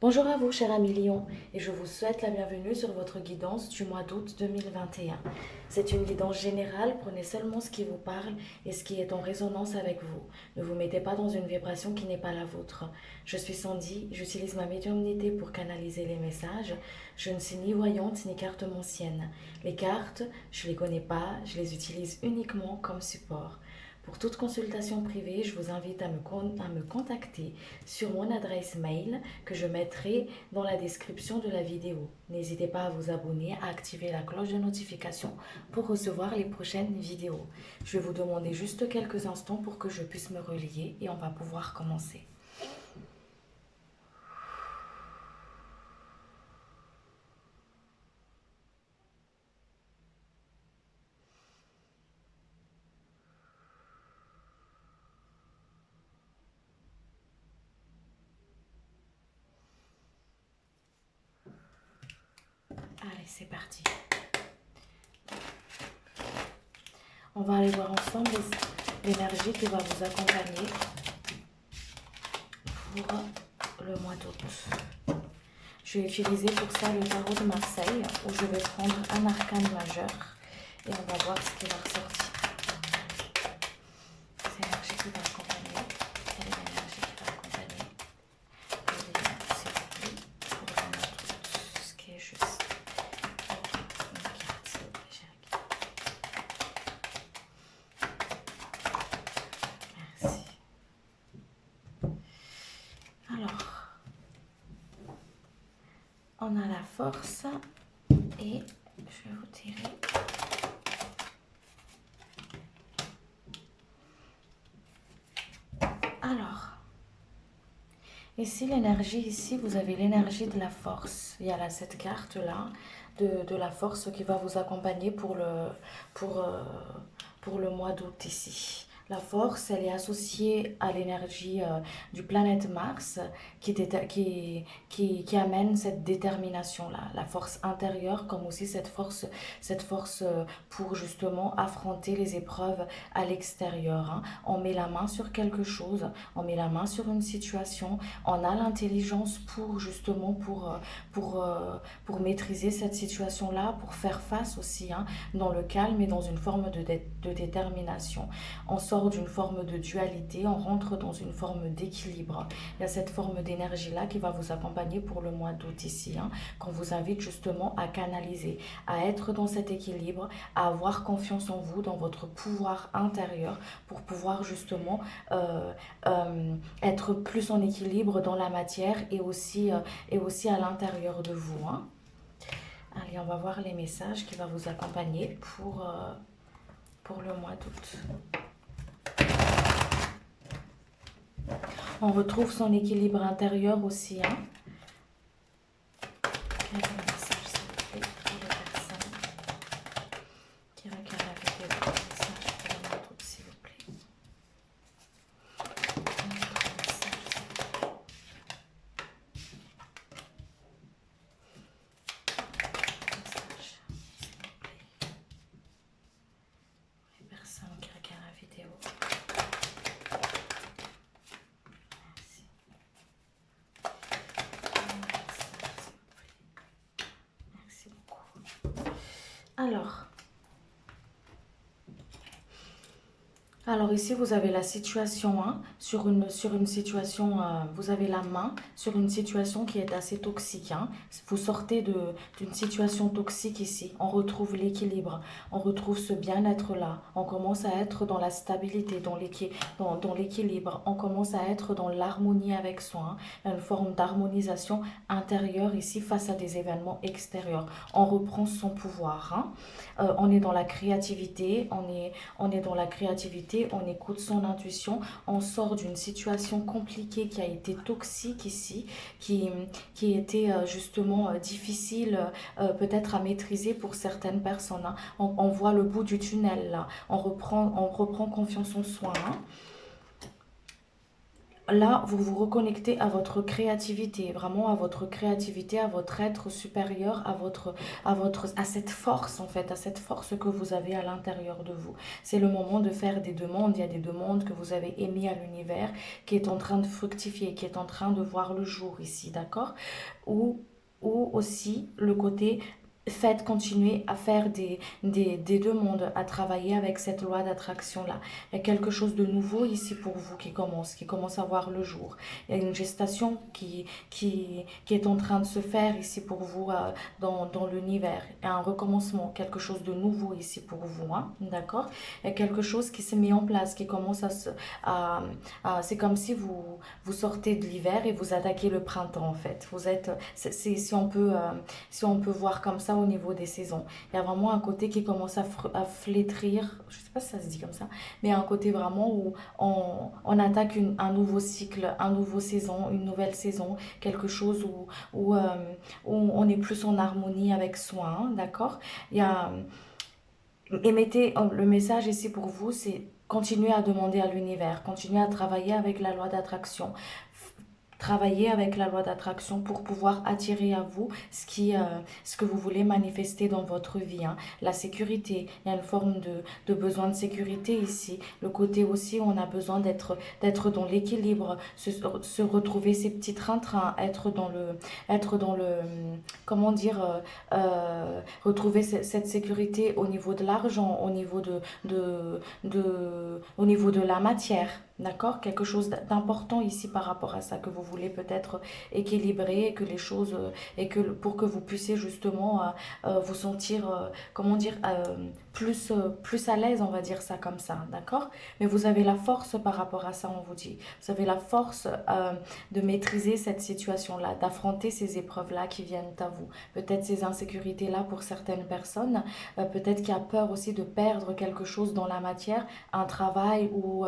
Bonjour à vous, cher ami Lion, et je vous souhaite la bienvenue sur votre guidance du mois d'août 2021. C'est une guidance générale, prenez seulement ce qui vous parle et ce qui est en résonance avec vous. Ne vous mettez pas dans une vibration qui n'est pas la vôtre. Je suis Sandy, j'utilise ma médiumnité pour canaliser les messages. Je ne suis ni voyante ni cartomancienne. Les cartes, je ne les connais pas, je les utilise uniquement comme support. Pour toute consultation privée, je vous invite à me contacter sur mon adresse mail que je mettrai dans la description de la vidéo. N'hésitez pas à vous abonner, à activer la cloche de notification pour recevoir les prochaines vidéos. Je vais vous demander juste quelques instants pour que je puisse me relier et on va pouvoir commencer. Allez, c'est parti. On va aller voir ensemble l'énergie qui va vous accompagner pour le mois d'août. Je vais utiliser pour ça le tarot de Marseille où je vais prendre un arcane majeur et on va voir ce qui va ressortir. C'est l'énergie qui va accompagner. Quelle est l'énergie qui va accompagner le lien, s'il vous plaît, pour le mois d'août, ce qui est juste. Une carte, s'il vous plaît, chérie. Merci. Alors, on a la force et je vais vous tirer. Alors, ici l'énergie, ici vous avez l'énergie de la force. Il y a là cette carte là de la force qui va vous accompagner pour, euh, pour le mois d'août ici. La force, elle est associée à l'énergie du planète Mars qui amène cette détermination-là. La force intérieure comme aussi cette force pour justement affronter les épreuves à l'extérieur. Hein. On met la main sur quelque chose, on met la main sur une situation, on a l'intelligence pour justement pour maîtriser cette situation-là, pour faire face aussi hein, dans le calme et dans une forme de détermination. On sort d'une forme de dualité, on rentre dans une forme d'équilibre. Il y a cette forme d'énergie-là qui va vous accompagner pour le mois d'août ici, hein, qu'on vous invite justement à canaliser, à être dans cet équilibre, à avoir confiance en vous, dans votre pouvoir intérieur pour pouvoir justement être plus en équilibre dans la matière et aussi à l'intérieur de vous. Hein. Allez, on va voir les messages qui vont vous accompagner pour le mois d'août. On retrouve son équilibre intérieur aussi. Hein. Quel est le message, s'il vous plaît, pour les personnes qui regardent la vidéo? Un message pour le mois d'août, s'il vous plaît. Un autre message, s'il vous plaît. Message, s'il vous plaît. Les personnes qui regardent la vidéo. Merci. Un message, s'il vous plaît. Merci beaucoup. Alors ici, vous avez la situation hein, sur une situation, vous avez la main sur une situation qui est assez toxique. Hein. Vous sortez d'une situation toxique ici. On retrouve l'équilibre, on retrouve ce bien-être-là. On commence à être dans la stabilité, dans l'équilibre. On commence à être dans l'harmonie avec soi. Hein. Une forme d'harmonisation intérieure ici face à des événements extérieurs. On reprend son pouvoir. Hein. On est dans la créativité, on est dans la créativité, on écoute son intuition, on sort d'une situation compliquée qui a été toxique ici, qui, qui était justement difficile peut-être à maîtriser pour certaines personnes. Hein. On voit le bout du tunnel là, on reprend confiance en soi. Hein. là, vous vous reconnectez à votre créativité, vraiment à votre créativité, à votre être supérieur, à cette force en fait, à cette force que vous avez à l'intérieur de vous. C'est le moment de faire des demandes. Il y a des demandes que vous avez émises à l'univers qui est en train de fructifier, qui est en train de voir le jour ici, d'accord? Ou, ou aussi le côté faites continuer à faire des demandes, à travailler avec cette loi d'attraction-là. Il y a quelque chose de nouveau ici pour vous qui commence à voir le jour. Il y a une gestation qui est en train de se faire ici pour vous dans l'univers. Il y a un recommencement, quelque chose de nouveau ici pour vous, hein, d'accord? Il y a quelque chose qui s'est mis en place, qui commence à, c'est comme si vous sortez de l'hiver et vous attaquez le printemps en fait. Vous êtes, si on peut voir comme ça au niveau des saisons. Il y a vraiment un côté qui commence à flétrir, je sais pas si ça se dit comme ça, mais un côté vraiment où on attaque un nouveau cycle, un nouveau saison, une nouvelle saison, quelque chose où on est plus en harmonie avec soi, hein, d'accord? Il y a, et mettez le message ici pour vous, c'est continuer à demander à l'univers, continuer à travailler avec la loi d'attraction. Travailler avec la loi d'attraction pour pouvoir attirer à vous ce que vous voulez manifester dans votre vie, hein. La sécurité, il y a une forme de besoin de sécurité ici. Le côté aussi où on a besoin d'être dans l'équilibre, se retrouver ces petits trains-trains, être dans le, comment dire, retrouver cette sécurité au niveau de l'argent, au niveau de la matière. D'accord? Quelque chose d'important ici par rapport à ça que vous voulez peut-être équilibrer et que les choses et que pour que vous puissiez justement vous sentir comment dire plus à l'aise, on va dire ça comme ça, d'accord? Mais vous avez la force par rapport à ça, on vous dit. Vous avez la force de maîtriser cette situation-là, d'affronter ces épreuves-là qui viennent à vous. Peut-être ces insécurités-là pour certaines personnes, peut-être qu'il y a peur aussi de perdre quelque chose dans la matière, un travail ou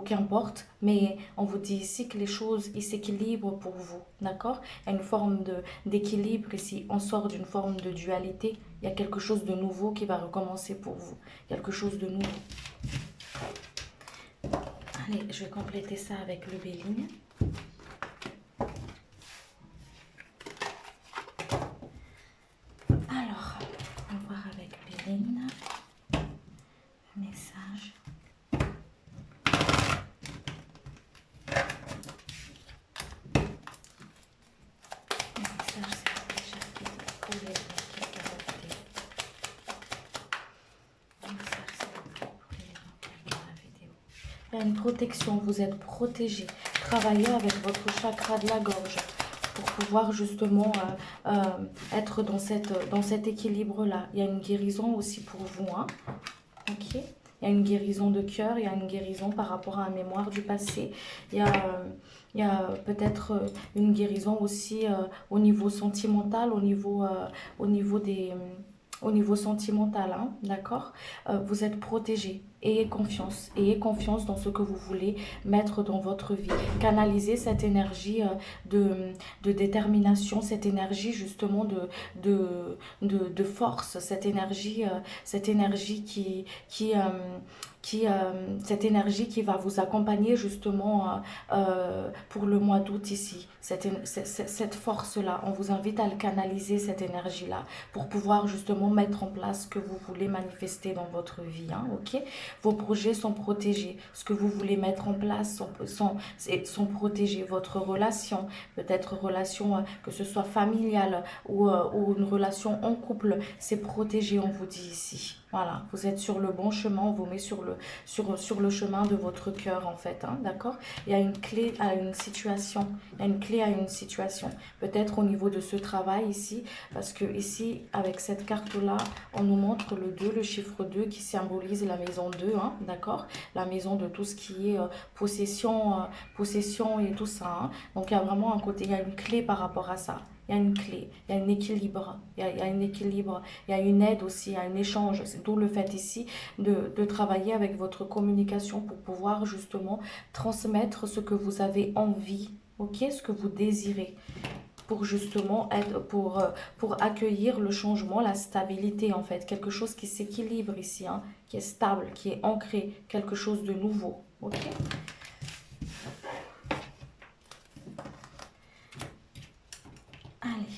qu'importe, mais on vous dit ici que les choses ils s'équilibrent pour vous, d'accord? Il y a une forme d'équilibre ici, on sort d'une forme de dualité, il y a quelque chose de nouveau qui va recommencer pour vous, quelque chose de nouveau. Allez, je vais compléter ça avec le Béligne. Alors, on va voir avec Béligne, message. Il y a une protection, vous êtes protégé. Travaillez avec votre chakra de la gorge pour pouvoir justement être dans cet équilibre-là. Il y a une guérison aussi pour vous, hein. Ok. Il y a une guérison de cœur, il y a une guérison par rapport à la mémoire du passé. Il y a peut-être une guérison aussi au niveau sentimental, au niveau sentimental, hein, d'accord? Vous êtes protégé. Ayez confiance dans ce que vous voulez mettre dans votre vie. Canalisez cette énergie de détermination, cette énergie justement de force, cette énergie cette énergie qui va vous accompagner justement pour le mois d'août ici. Cette force-là, on vous invite à le canaliser, cette énergie-là, pour pouvoir justement mettre en place ce que vous voulez manifester dans votre vie, hein, ok? Vos projets sont protégés. Ce que vous voulez mettre en place sont protégés. Votre relation, peut-être relation que ce soit familiale ou une relation en couple, c'est protégé, on vous dit ici. Voilà, vous êtes sur le bon chemin, on vous met sur le chemin de votre cœur en fait, hein, d'accord? Il y a une clé à une situation, il y a une clé à une situation, peut-être au niveau de ce travail ici, parce que ici, avec cette carte-là, on nous montre le 2, le chiffre 2 qui symbolise la maison 2, hein, d'accord? La maison de tout ce qui est possession et tout ça, hein. Donc il y a vraiment un côté, il y a une clé par rapport à ça. Il y a une clé, il y a un équilibre, il y a un équilibre, il y a une aide aussi, il y a un échange. C'est d'où le fait ici de travailler avec votre communication pour pouvoir justement transmettre ce que vous avez envie, ok, ce que vous désirez, pour justement être, pour accueillir le changement, la stabilité en fait, quelque chose qui s'équilibre ici, hein, qui est stable, qui est ancré, quelque chose de nouveau, ok.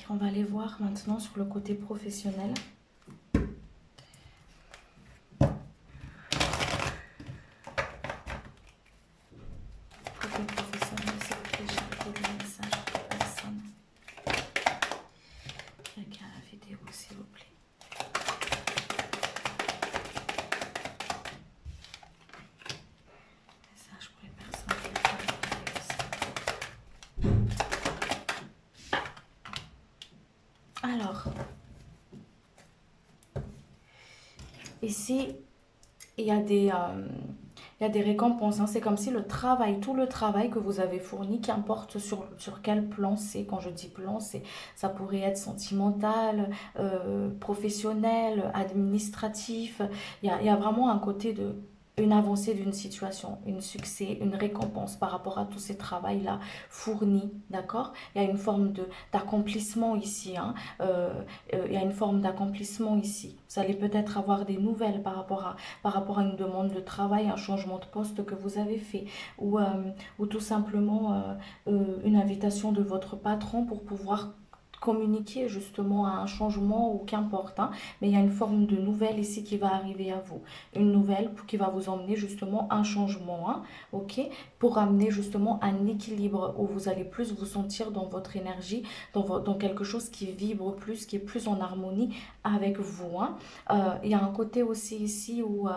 on va aller voir maintenant sur le côté professionnel. Côté professionnel, s'il vous plaît, j'ai des messages pour personne. Quelqu'un à la vidéo, s'il vous plaît. Message pour les personnes qui regardent la vidéo. Alors, ici, il y a des récompenses, hein. C'est comme si le travail, tout le travail que vous avez fourni, qu'importe sur quel plan c'est, quand je dis plan, ça pourrait être sentimental, professionnel, administratif. Il y a vraiment un côté de une avancée d'une situation, un succès, une récompense par rapport à tous ces travails-là fournis, d'accord? Il y a une forme d'accomplissement ici, hein. Il y a une forme d'accomplissement ici. Vous allez peut-être avoir des nouvelles par rapport à une demande de travail, un changement de poste que vous avez fait, ou tout simplement une invitation de votre patron pour pouvoir communiquer justement à un changement ou qu'importe, hein. Mais il y a une forme de nouvelle ici qui va arriver à vous, une nouvelle qui va vous emmener justement un changement, hein, ok, pour amener justement un équilibre où vous allez plus vous sentir dans votre énergie, dans quelque chose qui vibre plus, qui est plus en harmonie avec vous, hein. Il y a un côté aussi ici où,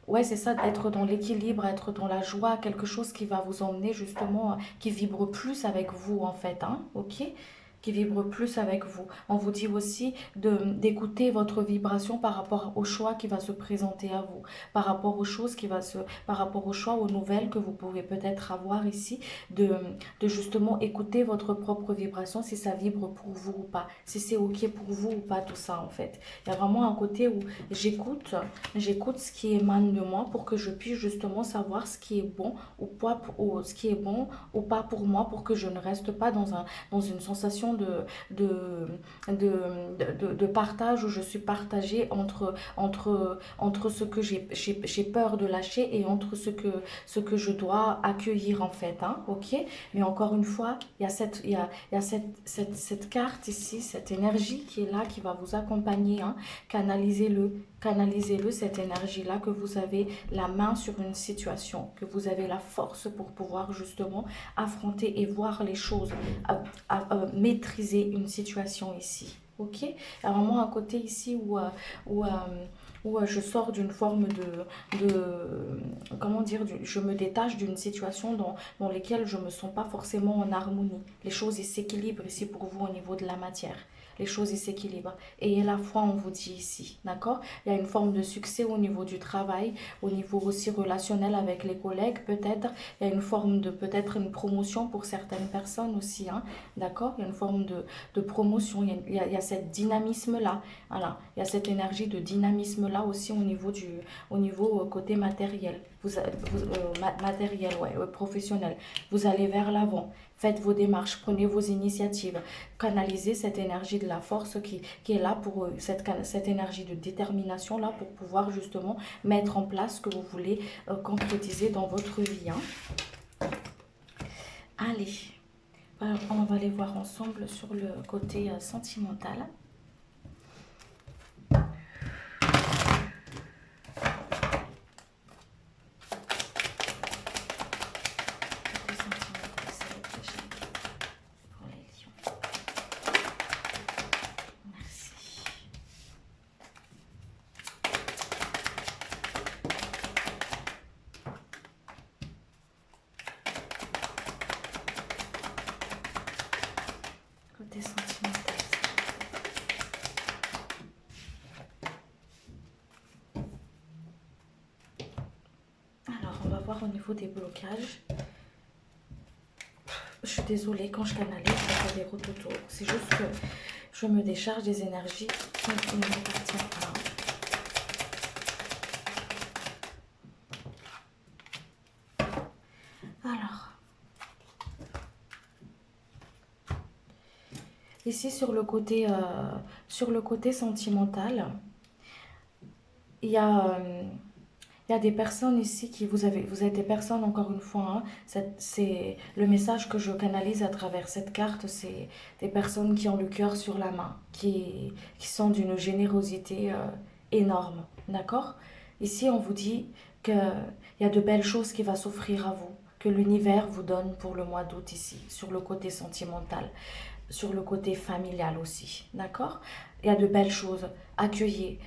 ouais, c'est ça, être dans l'équilibre, être dans la joie, quelque chose qui va vous emmener justement, qui vibre plus avec vous en fait, hein, ok? Qui vibre plus avec vous. On vous dit aussi d'écouter votre vibration par rapport au choix qui va se présenter à vous, par rapport aux choses par rapport aux choix, aux nouvelles que vous pouvez peut-être avoir ici, de, de justement écouter votre propre vibration, si ça vibre pour vous ou pas, si c'est ok pour vous ou pas, tout ça en fait. Il y a vraiment un côté où j'écoute ce qui émane de moi pour que je puisse justement savoir ce qui est bon ou pas, ou ce qui est bon ou pas pour moi, pour que je ne reste pas dans une sensation de, de partage où je suis partagée entre ce que j'ai peur de lâcher et entre ce que je dois accueillir en fait, hein, ok? Mais encore une fois, il y a cette carte ici, cette énergie qui est là, qui va vous accompagner, hein. Canalisez-le, cette énergie-là, que vous avez la main sur une situation, que vous avez la force pour pouvoir justement affronter et voir les choses, maîtriser une situation ici. Ok? Il y a vraiment un côté ici où, je sors d'une forme comment dire, je me détache d'une situation dans laquelle je ne me sens pas forcément en harmonie. Les choses s'équilibrent ici pour vous au niveau de la matière. Les choses s'équilibrent. Et à la fois, on vous dit ici, d'accord? Il y a une forme de succès au niveau du travail, au niveau aussi relationnel avec les collègues, peut-être. Il y a une forme de, peut-être une promotion pour certaines personnes aussi, hein, d'accord? Il y a une forme de promotion, il y a cette dynamisme-là, voilà. Il y a cette énergie de dynamisme-là aussi au niveau côté matériel, matériel, ouais, professionnel. Vous allez vers l'avant. Faites vos démarches, prenez vos initiatives, canalisez cette énergie de la force qui est là pour cette énergie de détermination là pour pouvoir justement mettre en place ce que vous voulez concrétiser dans votre vie, hein. Allez, alors, on va aller voir ensemble sur le côté sentimental. Côté sentimental. Alors, on va voir au niveau des blocages. Je suis désolée, quand je canalise, ça fait des rototos. C'est juste que je me décharge des énergies qui ne m'appartiennent pas. Alors, ici sur le côté sentimental, il y a Il y a des personnes ici qui vous êtes des personnes, encore une fois, hein, c'est le message que je canalise à travers cette carte, c'est des personnes qui ont le cœur sur la main, qui sont d'une générosité énorme, d'accord? Ici, on vous dit qu'il y a de belles choses qui vont s'offrir à vous, que l'univers vous donne pour le mois d'août ici, sur le côté sentimental, sur le côté familial aussi, d'accord? Il y a de belles choses, accueillir.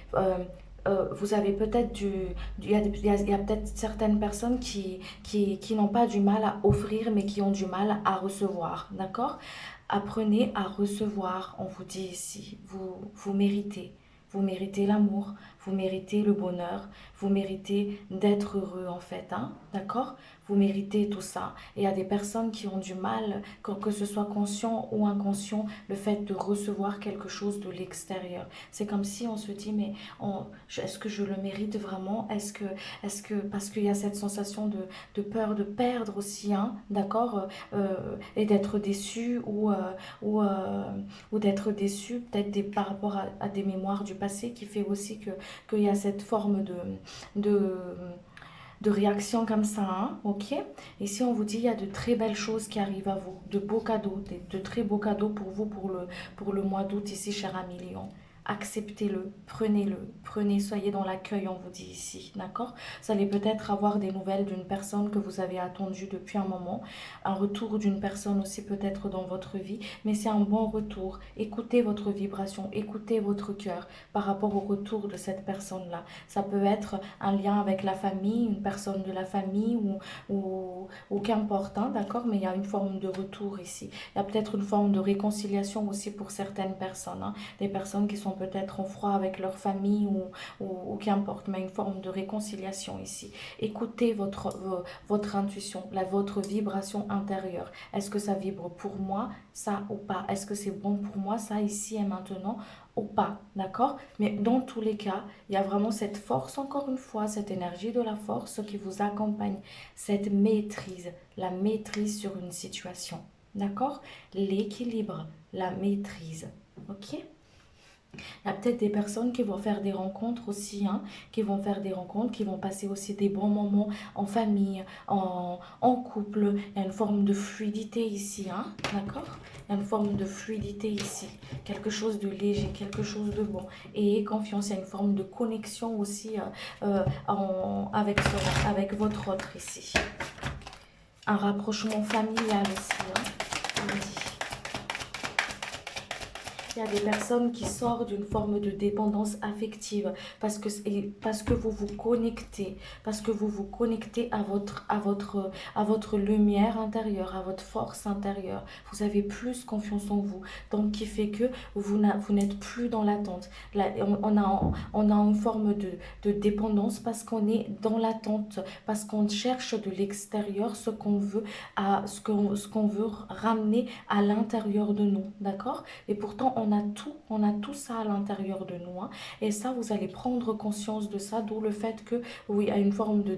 Vous avez peut-être il y a peut-être certaines personnes qui n'ont pas du mal à offrir, mais qui ont du mal à recevoir, d'accord? Apprenez à recevoir, on vous dit ici, vous méritez. Vous méritez l'amour, vous méritez le bonheur, vous méritez d'être heureux en fait, hein, d'accord? Vous méritez tout ça. Et il y a des personnes qui ont du mal, que ce soit conscient ou inconscient, le fait de recevoir quelque chose de l'extérieur. C'est comme si on se dit, mais est-ce que je le mérite vraiment? Parce qu'il y a cette sensation de peur de perdre aussi, hein, d'accord? Et d'être déçu ou, euh, ou d'être déçu peut-être par rapport à des mémoires du passé qui fait aussi qu'il y a cette forme de, de réaction comme ça, hein, ok? Ici, on vous dit, il y a de très belles choses qui arrivent à vous, de beaux cadeaux, de très beaux cadeaux pour vous pour le mois d'août ici, cher ami Lion. Acceptez-le, prenez, soyez dans l'accueil, on vous dit ici, d'accord? Vous allez peut-être avoir des nouvelles d'une personne que vous avez attendue depuis un moment, un retour d'une personne aussi peut-être dans votre vie, mais c'est un bon retour. Écoutez votre vibration, écoutez votre cœur par rapport au retour de cette personne-là. Ça peut être un lien avec la famille, une personne de la famille ou qu'importe, hein, d'accord? Mais il y a une forme de retour ici. Il y a peut-être une forme de réconciliation aussi pour certaines personnes, hein, des personnes qui sont peut-être en froid avec leur famille ou qu'importe, mais une forme de réconciliation ici. Écoutez votre intuition, votre vibration intérieure. Est-ce que ça vibre pour moi, ça ou pas? Est-ce que c'est bon pour moi, ça ici et maintenant ou pas, d'accord? Mais dans tous les cas, il y a vraiment cette force, encore une fois, cette énergie de la force qui vous accompagne, cette maîtrise, la maîtrise sur une situation, d'accord? L'équilibre, la maîtrise, ok? Il y a peut-être des personnes qui vont faire des rencontres aussi, hein, qui vont faire des rencontres, qui vont passer aussi des bons moments en famille, en couple. Il y a une forme de fluidité ici, hein, d'accord? Il y a une forme de fluidité ici, quelque chose de léger, quelque chose de bon. Et confiance, il y a une forme de connexion aussi avec votre autre ici. Un rapprochement familial aussi, hein, on dit. Il y a des personnes qui sortent d'une forme de dépendance affective parce que vous vous connectez à votre lumière intérieure, à votre force intérieure. Vous avez plus confiance en vous, donc qui fait que vous n'êtes plus dans l'attente. On a une forme de dépendance parce qu'on est dans l'attente, parce qu'on cherche de l'extérieur ce qu'on veut ramener à l'intérieur de nous, d'accord? Et pourtant, on a tout ça à l'intérieur de nous, hein. Et ça, vous allez prendre conscience de ça, d'où le fait que, oui, il y a une forme de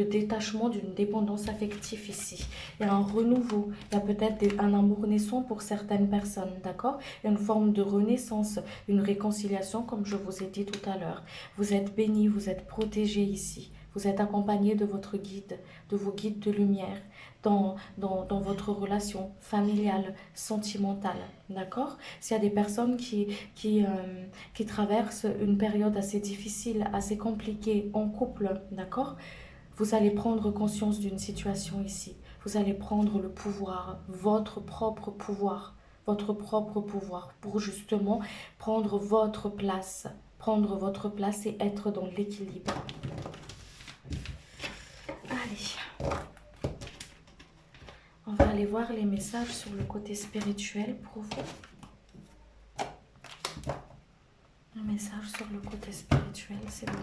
détachement, d'une dépendance affective ici. Il y a un renouveau, il y a peut-être un amour naissant pour certaines personnes, d'accord? Il y a une forme de renaissance, une réconciliation, comme je vous ai dit tout à l'heure. Vous êtes bénis, vous êtes protégés ici. Vous êtes accompagné de votre guide, de vos guides de lumière dans votre relation familiale, sentimentale, d'accord? S'il y a des personnes qui traversent une période assez difficile, assez compliquée en couple, d'accord? Vous allez prendre conscience d'une situation ici. Vous allez prendre le pouvoir, votre propre pouvoir, pour justement prendre votre place et être dans l'équilibre. Allez. On va aller voir les messages sur le côté spirituel pour vous. Un message sur le côté spirituel, c'est bon.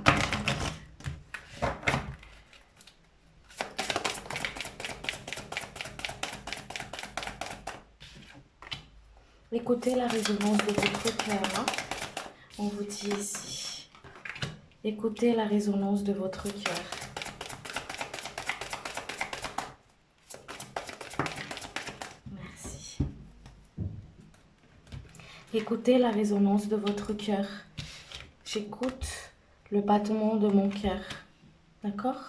Écoutez la résonance de votre cœur, hein. On vous dit ici. Écoutez la résonance de votre cœur. Merci. Écoutez la résonance de votre cœur. J'écoute le battement de mon cœur. D'accord?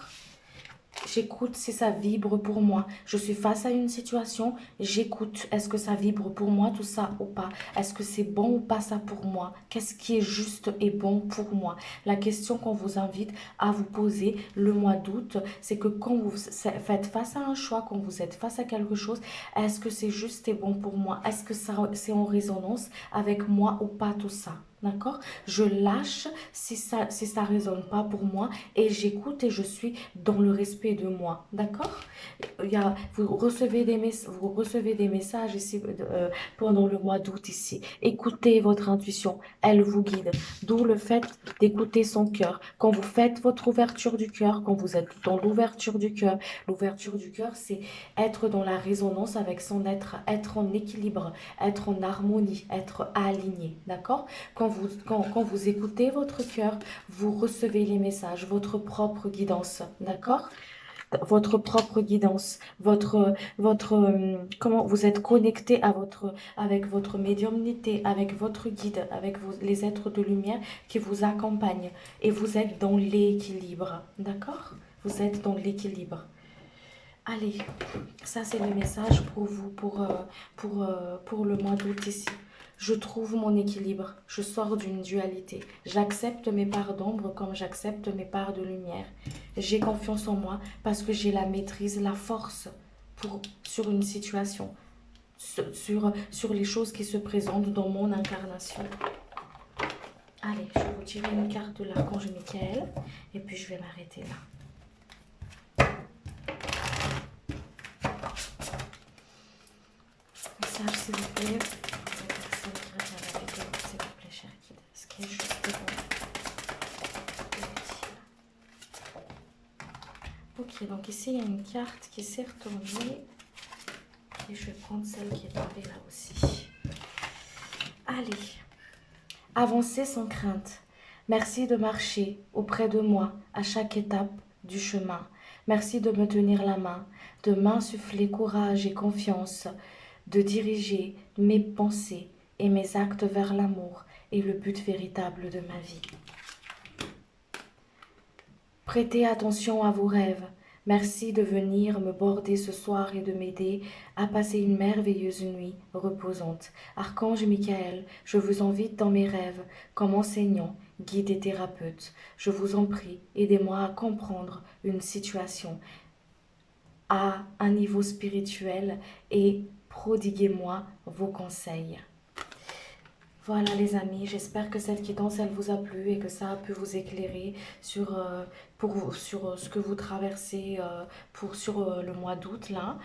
J'écoute si ça vibre pour moi. Je suis face à une situation, j'écoute. Est-ce que ça vibre pour moi, tout ça ou pas? Est-ce que c'est bon ou pas ça pour moi? Qu'est-ce qui est juste et bon pour moi? La question qu'on vous invite à vous poser le mois d'août, c'est que quand vous faites face à un choix, quand vous êtes face à quelque chose, est-ce que c'est juste et bon pour moi? Est-ce que ça c'est en résonance avec moi ou pas tout ça? D'accord? Je lâche si ça résonne pas pour moi et j'écoute et je suis dans le respect de moi. D'accord? Vous recevez des messages ici pendant le mois d'août ici. Écoutez votre intuition, elle vous guide. D'où le fait d'écouter son cœur. Quand vous faites votre ouverture du cœur, quand vous êtes dans l'ouverture du cœur, c'est être dans la résonance avec son être en équilibre, être en harmonie, être aligné. D'accord? Quand vous écoutez votre cœur, vous recevez les messages, votre propre guidance, d'accord? Votre propre guidance, comment vous êtes connecté avec votre médiumnité, avec votre guide, avec les êtres de lumière qui vous accompagnent et vous êtes dans l'équilibre, d'accord? Vous êtes dans l'équilibre. Allez, ça c'est le message pour vous, pour le mois d'août ici. Je trouve mon équilibre, je sors d'une dualité. J'accepte mes parts d'ombre comme j'accepte mes parts de lumière. J'ai confiance en moi parce que j'ai la maîtrise, la force sur une situation, sur les choses qui se présentent dans mon incarnation. Allez, je vais vous tirer une carte de l'archange Michael et puis je vais m'arrêter là. Message, s'il vous plaît. S'il vous plaît, cher guide. Ce qui est juste bon. Ok, donc ici, il y a une carte qui s'est retournée. Et je vais prendre celle qui est tombée là aussi. Allez. Avancer sans crainte. Merci de marcher auprès de moi à chaque étape du chemin. Merci de me tenir la main, de m'insuffler courage et confiance, de diriger mes pensées et mes actes vers l'amour et le but véritable de ma vie. Prêtez attention à vos rêves. Merci de venir me border ce soir et de m'aider à passer une merveilleuse nuit reposante. Archange Michael, je vous invite dans mes rêves comme enseignant, guide et thérapeute. Je vous en prie, aidez-moi à comprendre une situation à un niveau spirituel et prodiguez-moi vos conseils. Voilà les amis, j'espère que cette guidance elle vous a plu et que ça a pu vous éclairer sur, sur ce que vous traversez sur le mois d'août là.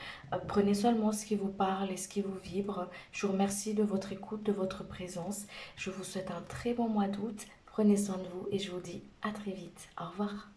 Prenez seulement ce qui vous parle et ce qui vous vibre. Je vous remercie de votre écoute, de votre présence. Je vous souhaite un très bon mois d'août. Prenez soin de vous et je vous dis à très vite. Au revoir.